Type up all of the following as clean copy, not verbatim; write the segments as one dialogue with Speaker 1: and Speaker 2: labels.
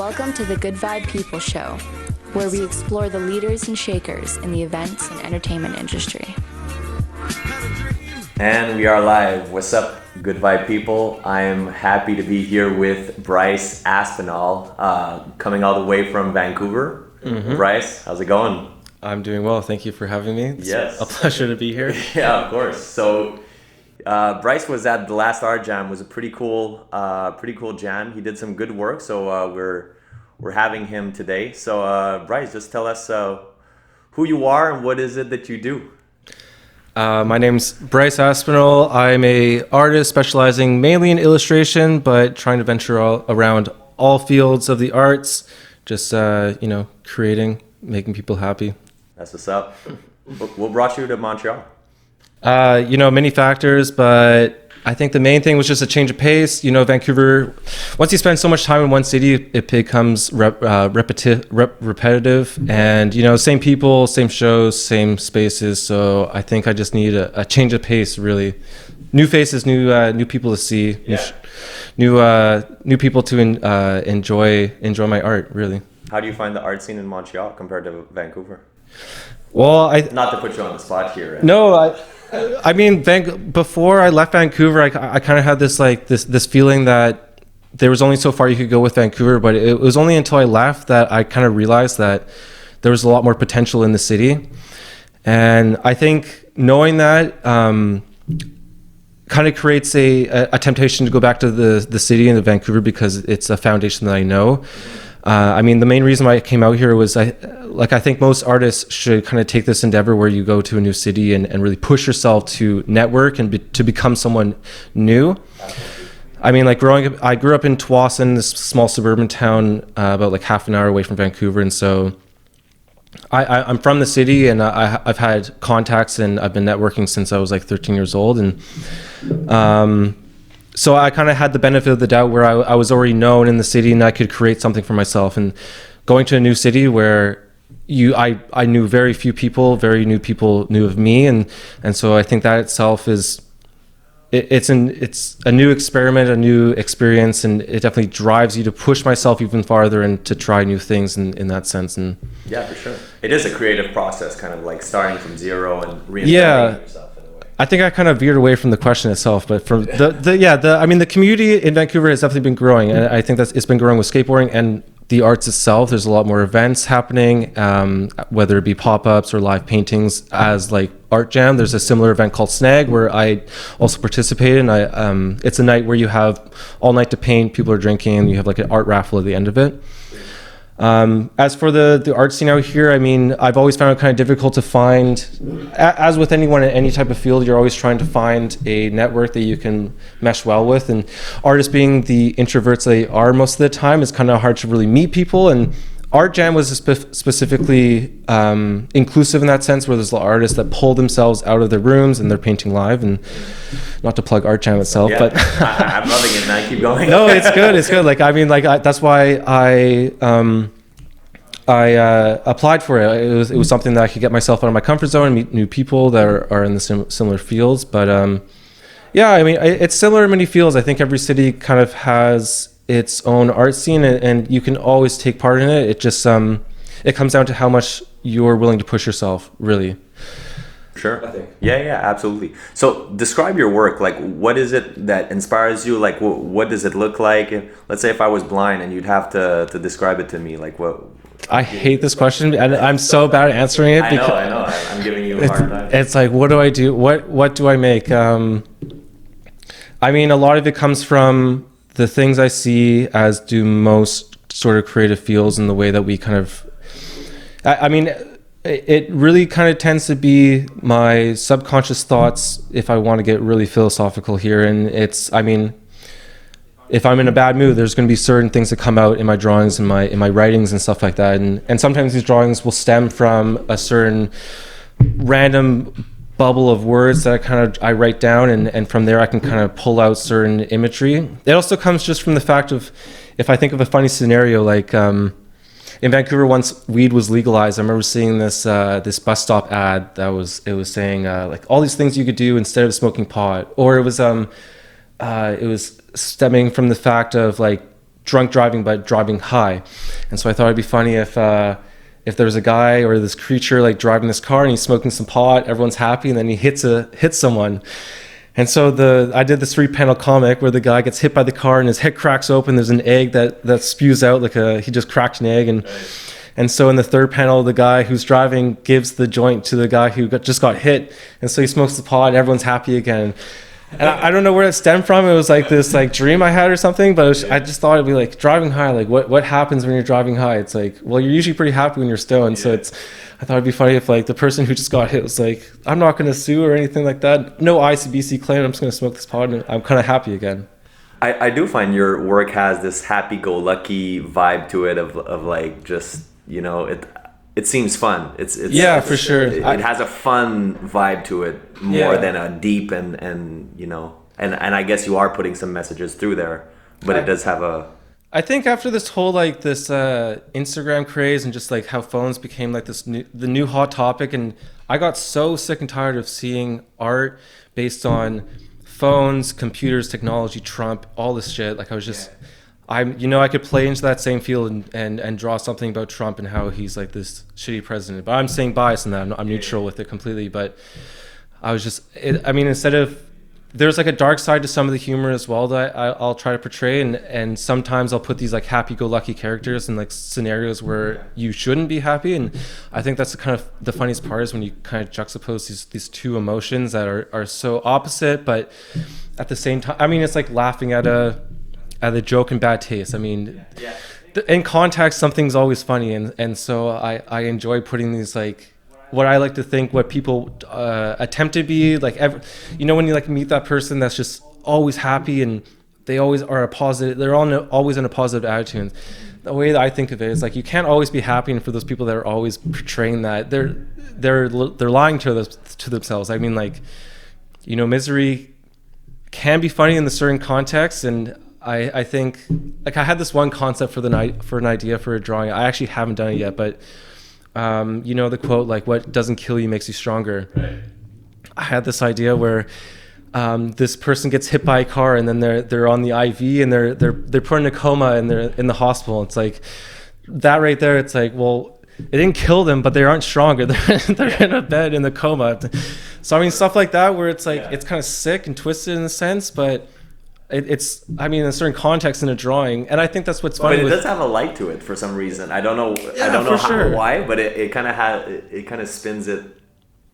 Speaker 1: Welcome to the Good Vibe People Show, where we explore the leaders and shakers in the events and entertainment industry.
Speaker 2: And we are live. What's up, Good Vibe people? I am happy to be here with Bryce Aspinall, coming all the way from Vancouver. Bryce, how's it going?
Speaker 3: I'm doing well. Thank you for having me. It's
Speaker 2: Yes.
Speaker 3: a pleasure to be here.
Speaker 2: Yeah, of course. So, Bryce was at the last Art Jam. It was a pretty cool jam. He did some good work. So we're having him today. So Bryce, just tell us who you are and what is it that you do.
Speaker 3: My name's Bryce Aspinall. I'm a artist specializing mainly in illustration, but trying to venture around all fields of the arts. Just creating, making people happy.
Speaker 2: That's what's up. What brought you to Montreal?
Speaker 3: Many factors, but I think the main thing was just a change of pace. Vancouver, once you spend so much time in one city, it becomes repetitive, and same people, same shows, same spaces. So I think I just need a change of pace, really. New faces, new people to see, new people to enjoy my art, really.
Speaker 2: How do you find the art scene in Montreal compared to Vancouver?
Speaker 3: Well,
Speaker 2: not to put you on the spot here.
Speaker 3: No, before I left Vancouver, I kind of had this feeling that there was only so far you could go with Vancouver, but it was only until I left that I kind of realized that there was a lot more potential in the city. And I think knowing that kind of creates a temptation to go back to the city and the Vancouver because it's a foundation that I know. The main reason why I came out here was I think most artists should kind of take this endeavor where you go to a new city and really push yourself to network and to become someone new. Growing up, I grew up in Tsawwassen, this small suburban town about half an hour away from Vancouver, and so I'm from the city, and I've had contacts and I've been networking since I was 13 years old, and so I kind of had the benefit of the doubt where I was already known in the city and I could create something for myself. And going to a new city where I knew very few people, very new people knew of me, and so I think that itself is it's a new experiment, a new experience, and it definitely drives you to push myself even farther and to try new things in that sense. And
Speaker 2: yeah, for sure, it is a creative process, kind of like starting from zero and reinventing yourself.
Speaker 3: I think I kind of veered away from the question itself, but from the community in Vancouver has definitely been growing, and I think it's been growing with skateboarding and the arts itself. There's a lot more events happening, whether it be pop-ups or live paintings. As Art Jam, there's a similar event called Snag where I also participated, and it's a night where you have all night to paint, people are drinking, and you have an art raffle at the end of it. As for the art scene out here, I've always found it kind of difficult to find, as with anyone in any type of field, you're always trying to find a network that you can mesh well with, and artists being the introverts they are most of the time, it's kind of hard to really meet people. And Art Jam was specifically inclusive in that sense, where there's a lot of artists that pull themselves out of their rooms and they're painting live. And not to plug Art Jam itself, but
Speaker 2: I'm loving it, man. Keep going.
Speaker 3: No, it's good. It's good. That's why I applied for it. It was something that I could get myself out of my comfort zone and meet new people that are in the similar fields. But it's similar in many fields. I think every city kind of has its own art scene, and you can always take part in it. It just it comes down to how much you're willing to push yourself, really.
Speaker 2: Sure. I think. Yeah, absolutely. So describe your work. What is it that inspires you? What does it look like? Let's say if I was blind and you'd have to describe it to me, what?
Speaker 3: I hate this question, and I'm so bad at answering it.
Speaker 2: I know. I'm giving you a hard time.
Speaker 3: It's what do I do? What do I make? A lot of it comes from the things I see, as do most sort of creative fields, in the way that we kind of, it really kind of tends to be my subconscious thoughts, if I want to get really philosophical here. And if I'm in a bad mood, there's going to be certain things that come out in my drawings and my writings and stuff like that. And sometimes these drawings will stem from a certain random bubble of words that I write down, and from there I can kind of pull out certain imagery. It also comes just from the fact of, if I think of a funny scenario, in Vancouver, once weed was legalized, I remember seeing this bus stop ad that was saying all these things you could do instead of smoking pot, or it was stemming from the fact of drunk driving, but driving high. And so I thought it'd be funny if there was a guy or this creature like driving this car and he's smoking some pot, everyone's happy, and then he hits someone. And so I did this 3-panel comic where the guy gets hit by the car and his head cracks open. There's an egg that spews out like he just cracked an egg. And so in the 3rd panel, the guy who's driving gives the joint to the guy who just got hit. And so he smokes the pot and everyone's happy again. And I don't know where it stemmed from. It was like this like dream I had or something, but I just thought it'd be like driving high. Like what happens when you're driving high? It's like, well, you're usually pretty happy when you're stoned. So I thought it'd be funny if like the person who just got hit was like, I'm not going to sue or anything like that. No ICBC claim. I'm just going to smoke this pot and I'm kind of happy again.
Speaker 2: I do find your work has this happy-go-lucky vibe to it of like just, you know, it seems fun. It's
Speaker 3: for sure.
Speaker 2: It has a fun vibe to it more than a deep and you know, and I guess you are putting some messages through there, but it does have a.
Speaker 3: I think after this whole like this Instagram craze and just like how phones became like the new hot topic, and I got so sick and tired of seeing art based on phones, computers, technology, Trump, all this shit. Like I was just. I could play into that same field and draw something about Trump and how he's like this shitty president. But I'm saying bias in that. I'm neutral with it completely. But I was just, instead of, there's like a dark side to some of the humor as well that I'll try to portray. And sometimes I'll put these like happy-go-lucky characters in like scenarios where you shouldn't be happy. And I think that's the funniest part is when you kind of juxtapose these two emotions that are so opposite. But at the same time, it's like laughing at a joke in bad taste. In context, something's always funny, and so I enjoy putting these like what I like to think what people attempt to be like. When you like meet that person that's just always happy and they always are they're always in a positive attitude. The way that I think of it is like you can't always be happy, and for those people that are always portraying that, they're lying to themselves. Misery can be funny in the certain context, and I think like I had this one concept for an idea for a drawing. I actually haven't done it yet, but the quote like what doesn't kill you makes you stronger. Right. I had this idea where this person gets hit by a car and then they're on the IV and they're put in a coma and they're in the hospital. It's like that right there. It's like, well, it didn't kill them, but they aren't stronger. They're in a bed in the coma. So stuff like that where it's like it's kind of sick and twisted in a sense, but it's in a certain context in a drawing, and I think that's what's funny.
Speaker 2: But it does have a light to it for some reason. I don't know why, but it kind of spins it,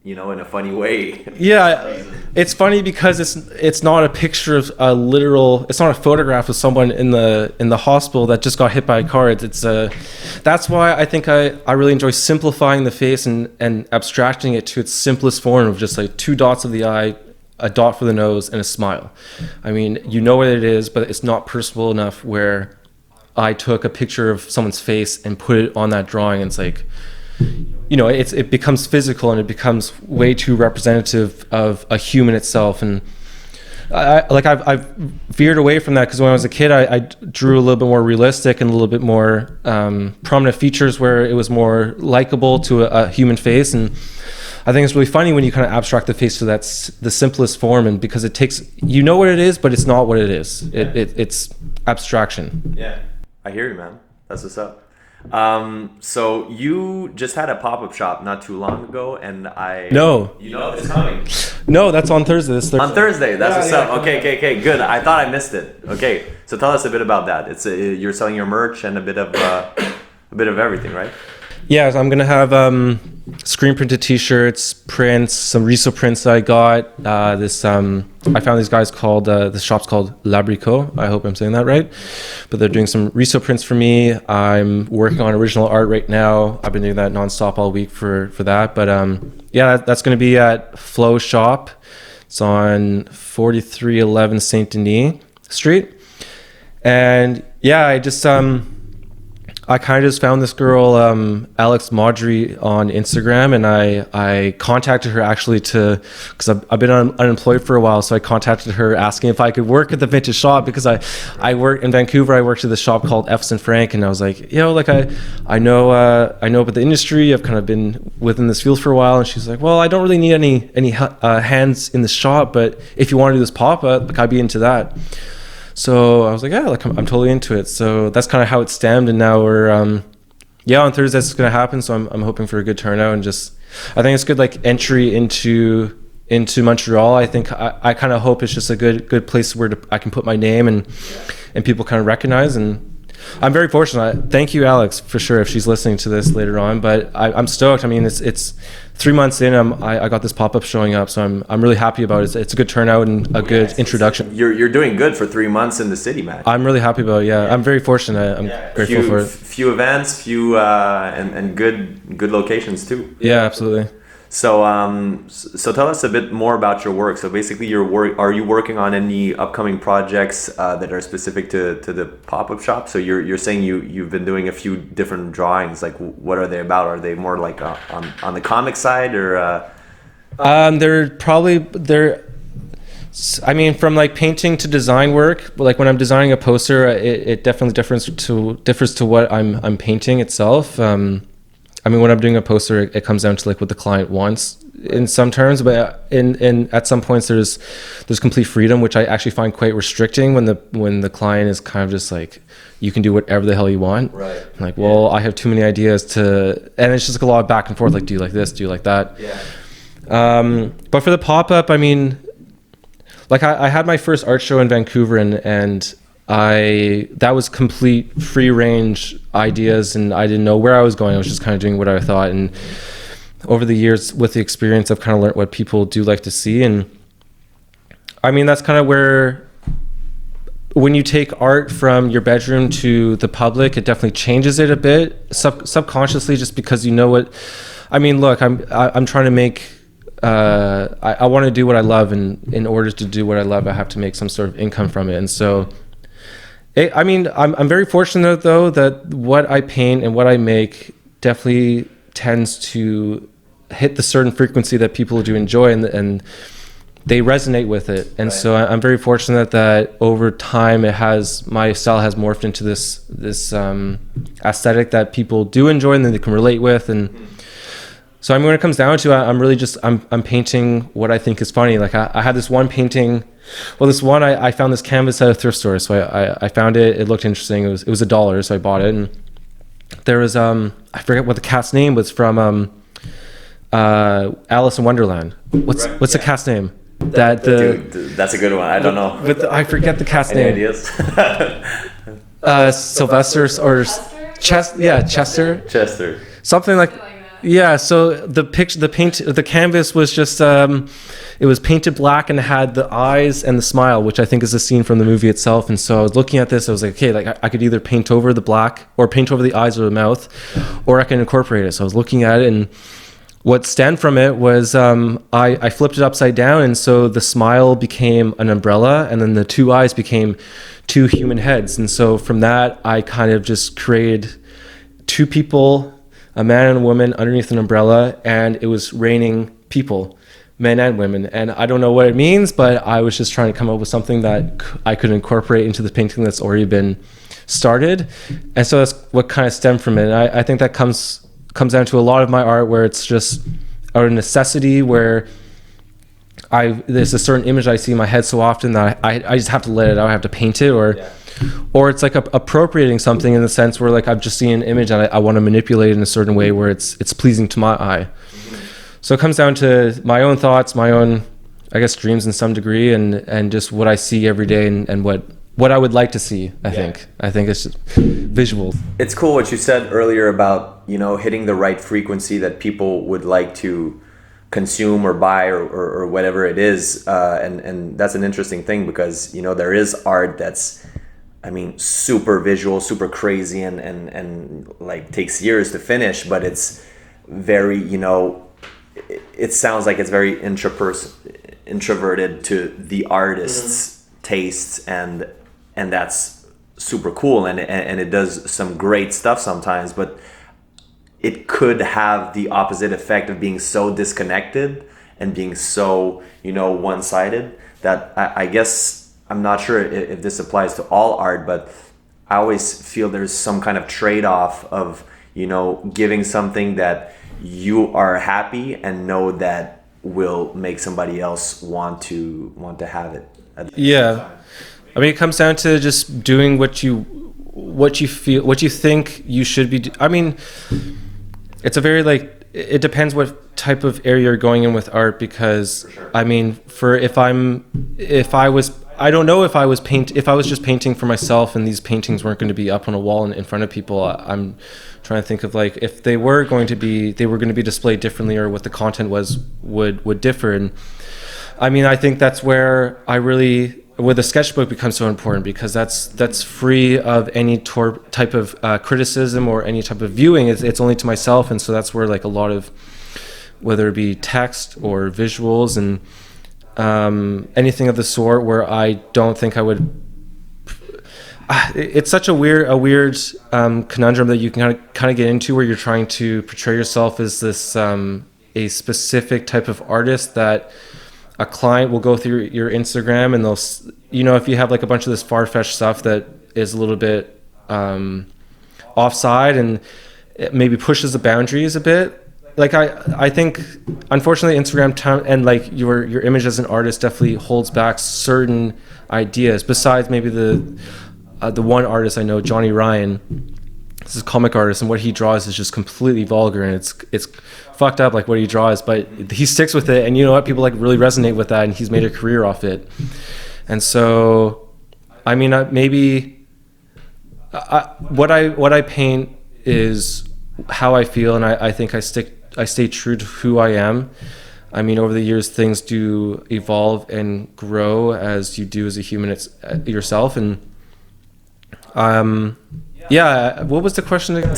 Speaker 2: in a funny way.
Speaker 3: Yeah, it's funny because it's not a picture of a literal. It's not a photograph of someone in the hospital that just got hit by a car. That's why I think I really enjoy simplifying the face and abstracting it to its simplest form of just like 2 dots of the eye, a dot for the nose, and a smile. You know what it is, but it's not personal enough where I took a picture of someone's face and put it on that drawing. And it's like, it becomes physical and it becomes way too representative of a human itself. And I've veered away from that because when I was a kid, I drew a little bit more realistic and a little bit more prominent features where it was more likable to a human face. And I think it's really funny when you kind of abstract the face to the simplest form, and because it takes, what it is, but it's not what it is. It's abstraction.
Speaker 2: Yeah, I hear you, man. That's what's up. So you just had a pop-up shop not too long ago, and
Speaker 3: No.
Speaker 2: It's coming.
Speaker 3: No, that's on Thursday.
Speaker 2: On Thursday, that's what's up. Okay, good. I thought I missed it. Okay, so tell us a bit about that. It's you're selling your merch and a bit of everything, right?
Speaker 3: Yeah, so I'm gonna have screen printed T-shirts, prints, some reso prints that I got. I found these guys called the shop's called Labrico. I hope I'm saying that right, but they're doing some reso prints for me. I'm working on original art right now. I've been doing that nonstop all week for that. But that's gonna be at Flow Shop. It's on 4311 Saint Denis Street, and I kind of just found this girl, Alex Maudry, on Instagram, and I contacted her actually because I've been unemployed for a while, so I contacted her asking if I could work at the vintage shop because I work in Vancouver. I worked at this shop called F's and Frank, and I was like, I know about the industry. I've kind of been within this field for a while, and she's like, well, I don't really need any hands in the shop, but if you want to do this pop-up, I'd be into that. So I was like, yeah, like I'm totally into it. So that's kind of how it stemmed, and now we're on Thursday it's going to happen. So I'm hoping for a good turnout, and just I think it's good like entry into Montreal. I think I kind of hope it's just a good place where I can put my name and people kind of recognize. And I'm very fortunate. Thank you, Alex, for sure, if she's listening to this later on. But I'm stoked. I mean, it's 3 months in. I got this pop-up showing up, so I'm really happy about it. It's a good turnout and a good introduction.
Speaker 2: You're doing good for 3 months in the city, man.
Speaker 3: I'm really happy about it. Yeah, I'm very fortunate. I'm grateful for it.
Speaker 2: Few events, and good locations too.
Speaker 3: Yeah, absolutely.
Speaker 2: So so tell us a bit more about your work. So basically, are you working on any upcoming projects that are specific to the pop-up shop? So you're saying you've been doing a few different drawings. Like, what are they about? Are they more like on the comic side, or? They're I mean, from like painting to design work. Like when I'm designing a poster, it definitely differs to what I'm painting itself. I mean, when I'm doing a poster, it comes down to like what the client wants in some terms, but in at some points there's complete freedom, which I actually find quite restricting when the client is kind of just like, you can do whatever the hell you want. Right.
Speaker 3: I'm like, well, I have too many ideas and it's just like a lot of back and forth. Like, do you like this? Do you like that?
Speaker 2: Yeah.
Speaker 3: But for the pop-up, I mean, like I had my first art show in Vancouver, and that was complete free range ideas, and I didn't know where I was going. I was just kind of doing what I thought. And over the years with the experience, I've kind of learned what people do like to see. And I mean, that's kind of where, when you take art from your bedroom to the public, it definitely changes it a bit subconsciously, just because you know what, I mean, look, I'm trying to make, I want to do what I love. And in order to do what I love, I have to make some sort of income from it. And so, I mean, I'm very fortunate though that what I paint and what I make definitely tends to hit the certain frequency that people do enjoy, and they resonate with it. And so I'm very fortunate that over time my style has morphed into this aesthetic that people do enjoy and that they can relate with. And so I mean, when it comes down to it, I'm really just I'm painting what I think is funny. Like I had this one painting. Well, this one, I found this canvas at a thrift store. So I found it. It looked interesting. It was $1. So I bought it. And there was, I forget what the cat's name was, from Alice in Wonderland. What's the cat's name?
Speaker 2: Dude, that's a good one. I don't know.
Speaker 3: But I forget the cat's
Speaker 2: Any
Speaker 3: name.
Speaker 2: ideas?
Speaker 3: Sylvester or Chester.
Speaker 2: Chester.
Speaker 3: Something like that. Yeah, so the canvas was just it was painted black and had the eyes and the smile, which I think is a scene from the movie itself. And so I was looking at this, I was like, okay, like I could either paint over the black or paint over the eyes or the mouth, or I can incorporate it. So I was looking at it, and what stemmed from it was I flipped it upside down, and so the smile became an umbrella, and then the two eyes became two human heads. And so from that, I kind of just created two people, a man and a woman, underneath an umbrella, and it was raining people, men and women. And I don't know what it means, but I was just trying to come up with something that I could incorporate into the painting that's already been started. And so that's what kind of stemmed from it. And I think that comes down to a lot of my art, where it's just a necessity, where there's a certain image I see in my head so often that I just have to let it out. I have to paint it, or it's like appropriating something in the sense where like I've just seen an image and I want to manipulate it in a certain way where it's pleasing to my eye. So it comes down to my own thoughts, my own, I guess, dreams in some degree, and just what I see every day, and what I would like to see. I think it's just visual. It's
Speaker 2: cool what you said earlier about, hitting the right frequency that people would like to consume or buy or whatever it is, and that's an interesting thing, because there is art that's, I mean, super visual, super crazy, and like takes years to finish, but it's very, it sounds like it's very introverted to the artist's tastes, and that's super cool, and it does some great stuff sometimes, but it could have the opposite effect of being so disconnected and being so, one-sided, that I guess, I'm not sure if this applies to all art, but I always feel there's some kind of trade-off of, giving something that you are happy and know that will make somebody else want to have it.
Speaker 3: Yeah. I mean, it comes down to just doing what you feel, what you think you should be. I mean, it's a very it depends what type of area you're going in with art, because I mean, I don't know if I was just painting for myself and these paintings weren't going to be up on a wall in front of people. I'm trying to think of if they were going to be displayed differently, or what the content would differ. And I mean, I think that's where where the sketchbook becomes so important, because that's free of any type of criticism or any type of viewing. It's only to myself, and so that's where a lot of, whether it be text or visuals and anything of the sort, where I don't think I would. It's such a weird conundrum that you can kind of get into, where you're trying to portray yourself as this a specific type of artist that a client will go through your Instagram, and they'll, if you have a bunch of this far-fetched stuff that is a little bit offside and it maybe pushes the boundaries a bit. I think, unfortunately, Instagram and your image as an artist definitely holds back certain ideas. Besides maybe the one artist I know, Johnny Ryan. This is a comic artist, and what he draws is just completely vulgar, and it's fucked up what he draws, but he sticks with it, and you know what, people really resonate with that, and he's made a career off it. And so, I mean, maybe what I paint is how I feel, and I think I stay true to who I am. I mean, over the years, things do evolve and grow as you do as a human yourself, and yeah. What was the question again?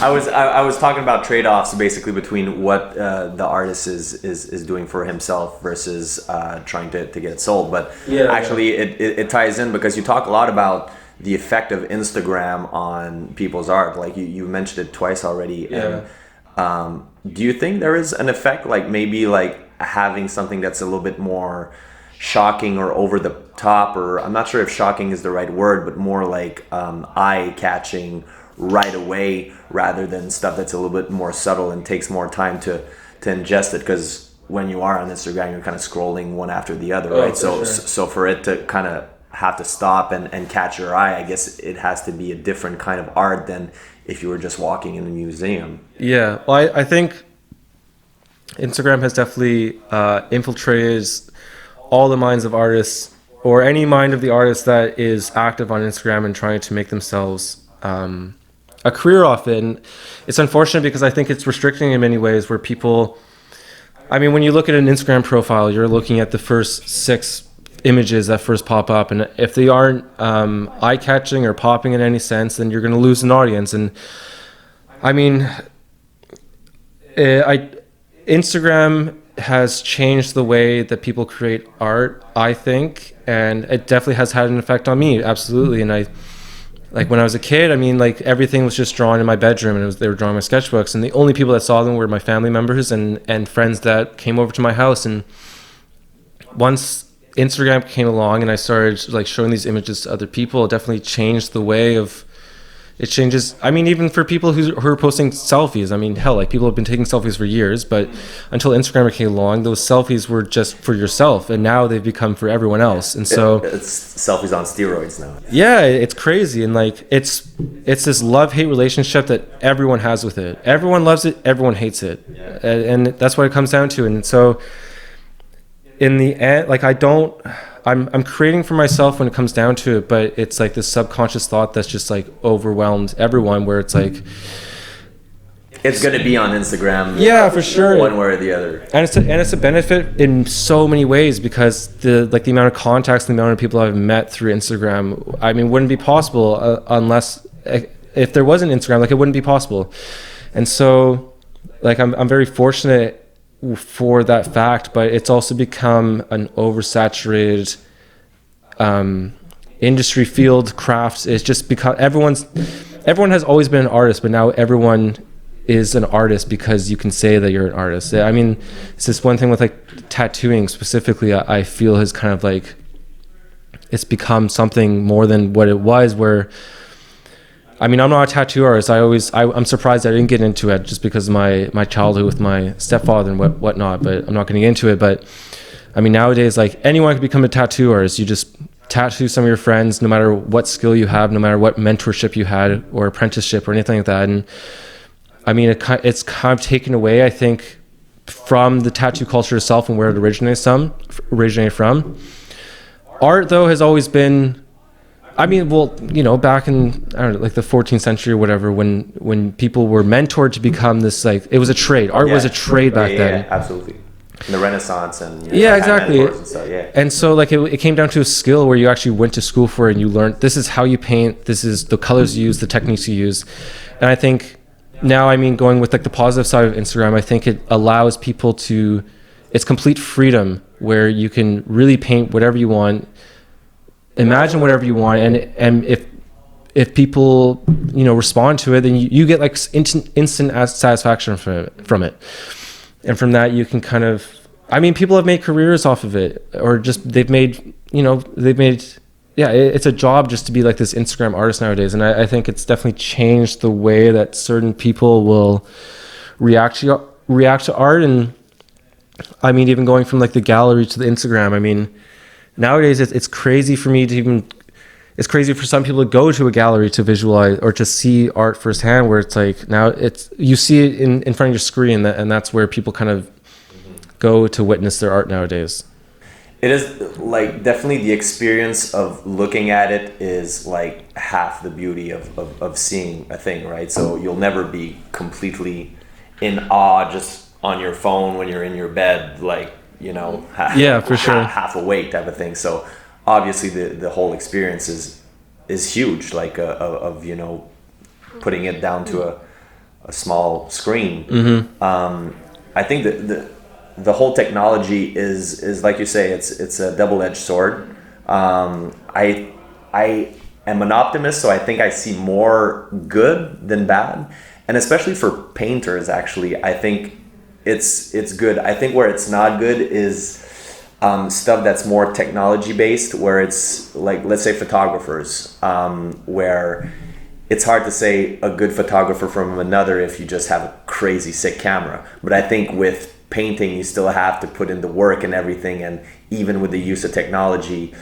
Speaker 2: I was talking about trade-offs basically between what the artist is doing for himself versus trying to get it sold. But actually, it ties in, because you talk a lot about the effect of Instagram on people's art. You mentioned it twice already.
Speaker 3: Yeah.
Speaker 2: And do you think there is an effect, maybe having something that's a little bit more shocking or over the top, or I'm not sure if shocking is the right word, but more eye-catching right away, rather than stuff that's a little bit more subtle and takes more time to ingest it? Because when you are on Instagram, you're kind of scrolling one after the other, right? So for it to kind of have to stop and catch your eye, I guess it has to be a different kind of art than if you were just walking in a museum.
Speaker 3: Yeah, well, I think Instagram has definitely infiltrated all the minds of artists, or any mind of the artist that is active on Instagram and trying to make themselves a career off it. And it's unfortunate, because I think it's restricting in many ways, where people, I mean, when you look at an Instagram profile, you're looking at the first 6 images that first pop up, and if they aren't eye-catching or popping in any sense, then you're going to lose an audience. And I mean, Instagram has changed the way that people create art, I think, and it definitely has had an effect on me, absolutely. And when I was a kid, I mean, everything was just drawn in my bedroom, and they were drawing my sketchbooks, and the only people that saw them were my family members and friends that came over to my house. And once Instagram came along and I started showing these images to other people, it definitely changed the way of it changes. I mean, even for people who are posting selfies, I mean, hell, people have been taking selfies for years, but until Instagram came along, those selfies were just for yourself, and now they've become for everyone else. And so
Speaker 2: it's selfies on steroids now.
Speaker 3: Yeah, it's crazy. And it's this love-hate relationship that everyone has with it. Everyone loves it, everyone hates it. Yeah. And that's what it comes down to. And so in the end, I'm creating for myself when it comes down to it, but it's this subconscious thought that's just overwhelmed everyone, where it's
Speaker 2: it's going to be on Instagram.
Speaker 3: Yeah, for sure.
Speaker 2: One way or the other.
Speaker 3: And it's a benefit in so many ways, because the amount of contacts, the amount of people I've met through Instagram, I mean, wouldn't be possible unless, if there wasn't Instagram, it wouldn't be possible. And so I'm very fortunate for that fact, but it's also become an oversaturated industry field. Crafts is just because everyone has always been an artist, but now everyone is an artist because you can say that you're an artist. I mean, it's this one thing with tattooing specifically, I feel has kind of it's become something more than what it was, where I mean, I'm not a tattoo artist. I'm surprised I didn't get into it just because of my childhood with my stepfather and whatnot, but I'm not going to get into it. But I mean, nowadays, anyone can become a tattoo artist. You just tattoo some of your friends, no matter what skill you have, no matter what mentorship you had or apprenticeship or anything like that. And I mean, it's kind of taken away, I think, from the tattoo culture itself and where it originated from. Art, though, has always been, I mean, well, you know, back in, I don't know, like the 14th century or whatever, when people were mentored to become this, like, it was a trade. Art was a trade back then.
Speaker 2: Yeah, absolutely. In the Renaissance and
Speaker 3: exactly.
Speaker 2: And stuff,
Speaker 3: and so like it came down to a skill where you actually went to school for it and you learned this is how you paint, this is the colors you use, the techniques you use. And I think now, I mean, going with like the positive side of Instagram, I think it allows people to, it's complete freedom where you can really paint whatever you want, imagine whatever you want, and if people, you know, respond to it, then you get like instant satisfaction from it. And from that, you can kind of, I mean, people have made careers off of it, or just it's a job just to be like this Instagram artist nowadays. And I think it's definitely changed the way that certain people will react to art. And I mean, even going from like the gallery to the Instagram, I mean, nowadays it's crazy for me to even, it's crazy for some people to go to a gallery to visualize or to see art firsthand, where it's like now you see it in front of your screen, and that's where people kind of go to witness their art nowadays.
Speaker 2: It is like definitely the experience of looking at it is like half the beauty of seeing a thing, right? So you'll never be completely in awe just on your phone when you're in your bed, like, you know, half awake type of thing. So obviously the whole experience is huge, like of you know, putting it down to a small screen. I think that the whole technology is like you say, it's a double-edged sword. I am an optimist, so I think I see more good than bad, and especially for painters, actually, I think it's good. I think where it's not good is stuff that's more technology based, where it's like, let's say photographers, where it's hard to say a good photographer from another if you just have a crazy sick camera. But I think with painting, you still have to put in the work and everything, and even with the use of technology,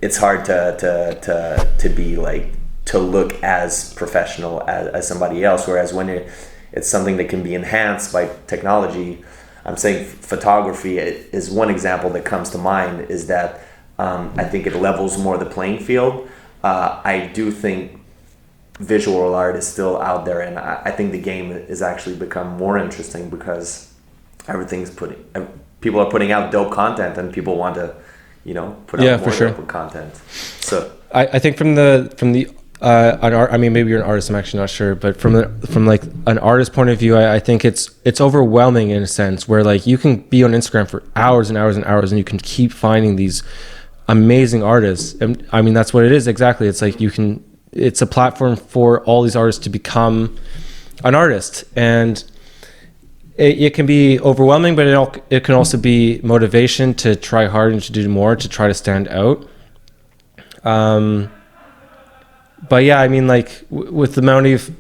Speaker 2: it's hard to be like, to look as professional as somebody else. Whereas when it's something that can be enhanced by technology, I'm saying photography is one example that comes to mind, is that I think it levels more the playing field. I do think visual art is still out there, and I think the game has actually become more interesting because people are putting out dope content, and people want to, you know, put out more dope content. So
Speaker 3: I think from the an art, I mean, maybe you're an artist, I'm actually not sure, but from like an artist point of view, I think it's overwhelming in a sense, where like you can be on Instagram for hours and hours and hours, and you can keep finding these amazing artists. And I mean, that's what it is exactly. It's like it's a platform for all these artists to become an artist, and it can be overwhelming, but it can also be motivation to try hard and to do more, to try to stand out. But yeah, I mean, like with the amount of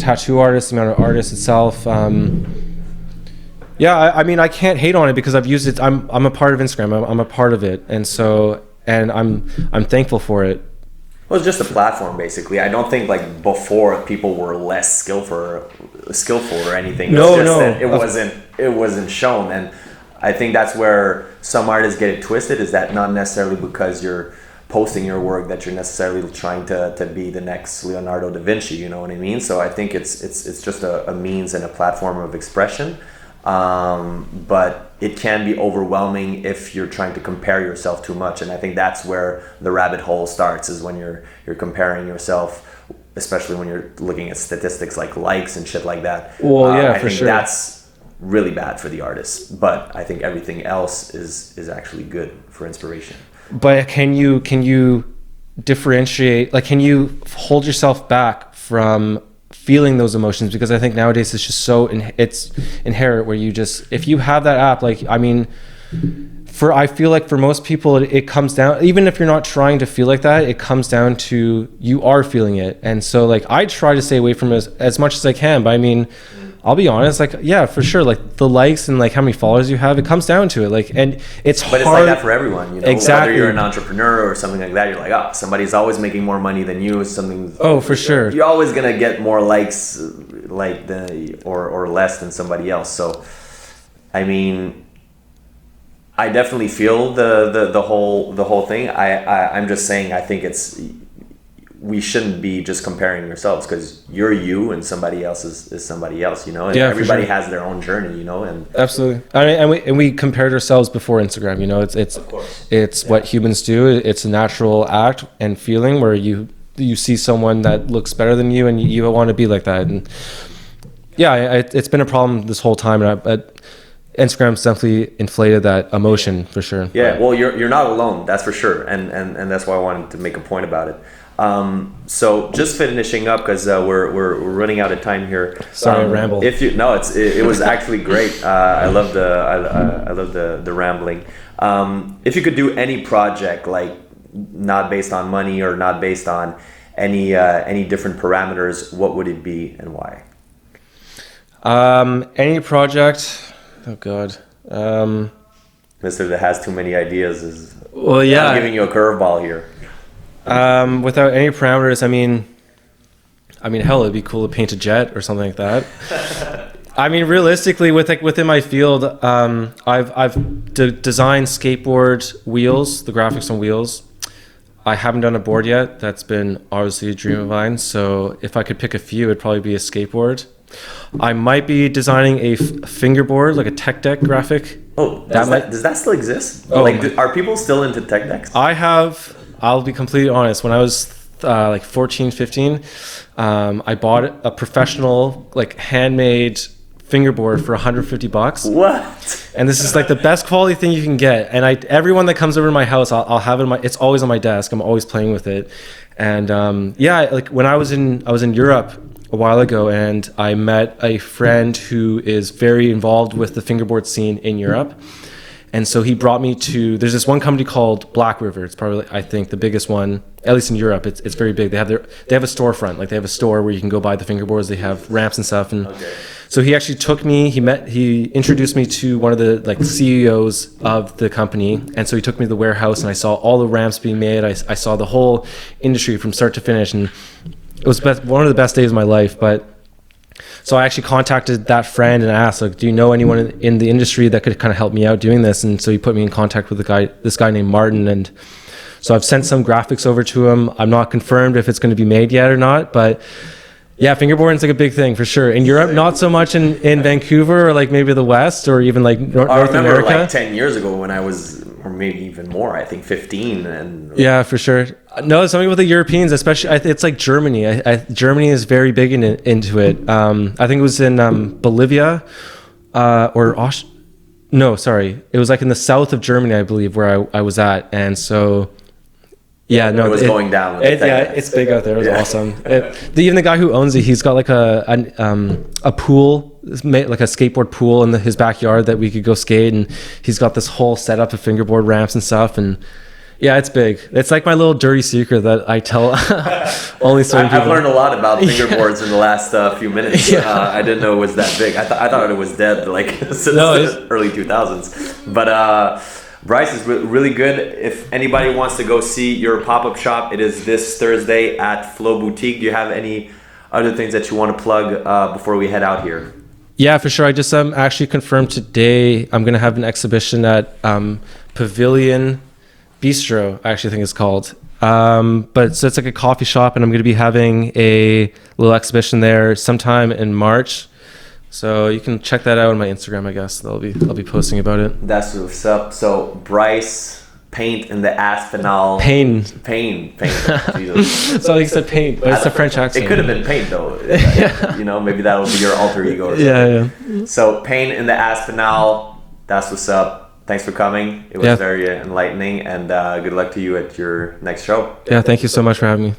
Speaker 3: tattoo artists, the amount of artists itself, I mean, I can't hate on it because I've used it. I'm a part of Instagram. I'm a part of it, and I'm thankful for it.
Speaker 2: Well, it's just a platform, basically. I don't think like before people were less skillful or anything. That it wasn't shown, and I think that's where some artists get it twisted. Is that not necessarily because you're posting your work that you're necessarily trying to be the next Leonardo da Vinci, you know what I mean? So I think it's just a means and a platform of expression, but it can be overwhelming if you're trying to compare yourself too much, and I think that's where the rabbit hole starts, is when you're comparing yourself, especially when you're looking at statistics like likes and shit like that.
Speaker 3: Well, yeah,
Speaker 2: I
Speaker 3: for
Speaker 2: think
Speaker 3: sure.
Speaker 2: That's really bad for the artist, but I think everything else is actually good for inspiration.
Speaker 3: But can you differentiate, like, can you hold yourself back from feeling those emotions? Because I think nowadays it's just so it's inherent, where you just, if you have that app, like, I mean, I feel like for most people it comes down, even if you're not trying to feel like that, it comes down to you are feeling it. And so like I try to stay away from it as much as I can, but I mean, I'll be honest, like, yeah, for sure, like the likes and like how many followers you have, it comes down to it. Like, and it's hard.
Speaker 2: But it's like that for everyone, you know.
Speaker 3: Exactly.
Speaker 2: Whether you're an entrepreneur or something like that, you're like, oh, somebody's always making more money than you.
Speaker 3: Oh, for sure.
Speaker 2: You're always gonna get more likes, or less than somebody else. So, I mean, I definitely feel the whole thing. I'm just saying, I think we shouldn't be just comparing yourselves, because you're you and somebody else is somebody else, you know, and everybody has their own journey, you know. And
Speaker 3: absolutely. I mean, and we compared ourselves before Instagram, you know. It's what humans do. It's a natural act and feeling where you see someone that looks better than you and you want to be like that. And yeah, it's been a problem this whole time, and Instagram's definitely inflated that emotion for sure.
Speaker 2: Yeah, well, you're not alone, that's for sure, and that's why I wanted to make a point about it. So just finishing up, because we're running out of time here.
Speaker 3: Sorry, ramble.
Speaker 2: It was actually great. I love the rambling. If you could do any project, like not based on money or not based on any different parameters, what would it be and why?
Speaker 3: Any project. Oh God.
Speaker 2: Mister that has too many ideas is.
Speaker 3: Well, yeah.
Speaker 2: I'm giving you a curveball here.
Speaker 3: Without any parameters, I mean, hell, it'd be cool to paint a jet or something like that. I mean, realistically, within my field, I've designed skateboard wheels, the graphics on wheels. I haven't done a board yet. That's been obviously a dream of mine. So if I could pick a few, it'd probably be a skateboard. I might be designing a fingerboard, like a tech deck graphic.
Speaker 2: Oh, does that still exist?
Speaker 3: Oh,
Speaker 2: are people still into tech decks?
Speaker 3: I'll be completely honest. When I was like 14, 15, I bought a professional, like handmade fingerboard for $150.
Speaker 2: What?
Speaker 3: And this is like the best quality thing you can get. And everyone that comes over to my house, I'll have it it's always on my desk. I'm always playing with it. And yeah, like when I was in Europe a while ago, and I met a friend who is very involved with the fingerboard scene in Europe. And so he brought me there's this one company called Black River. It's probably, I think, the biggest one, at least in Europe. It's very big. They have a storefront. Like they have a store where you can go buy the fingerboards. They have ramps and stuff. And so he actually took me, he introduced me to one of the like CEOs of the company. And so he took me to the warehouse, and I saw all the ramps being made. I saw the whole industry from start to finish. And it was one of the best days of my life. But so I actually contacted that friend and asked, like, do you know anyone in the industry that could kind of help me out doing this? And so he put me in contact with this guy named Martin. And so I've sent some graphics over to him. I'm not confirmed if it's going to be made yet or not, but yeah, fingerboarding's like a big thing for sure. In Europe, not so much in Vancouver or like maybe the West or even like North America.
Speaker 2: I remember like 10 years ago when I was, or maybe even more, I think 15. And
Speaker 3: yeah, for sure. No, something with the Europeans, especially, it's like Germany. Germany is very big into it. I think it was in Bolivia no, sorry. It was like in the south of Germany, I believe, where I was at. And so, yeah, no.
Speaker 2: It was going down.
Speaker 3: It's big out there. It was awesome. Even the guy who owns it, he's got like a pool, like a skateboard pool in his backyard that we could go skate. And he's got this whole setup of fingerboard ramps and stuff. And yeah, it's big. It's like my little dirty secret that I tell only certain people.
Speaker 2: I've learned a lot about fingerboards in the last few minutes. I didn't know it was that big. I thought it was dead like since the early 2000s. But Bryce is really good. If anybody wants to go see your pop-up shop, it is this Thursday at Flow Boutique. Do you have any other things that you want to plug before we head out here?
Speaker 3: Yeah, for sure. I just actually confirmed today I'm going to have an exhibition at Pavilion Bistro, I actually think it's called. But so it's like a coffee shop, and I'm going to be having a little exhibition there sometime in March. So you can check that out on my Instagram, I guess. I'll be posting about it.
Speaker 2: That's what's up. So Bryce, paint in the Aspinall.
Speaker 3: Pain.
Speaker 2: Jesus.
Speaker 3: So he said paint, but it's a French accent.
Speaker 2: It could have been paint though. You know, maybe that'll be your alter ego. Or
Speaker 3: yeah.
Speaker 2: So paint in the Aspinall. That's what's up. Thanks for coming. It was very enlightening, and good luck to you at your next show.
Speaker 3: Yeah, thank you so much for having me.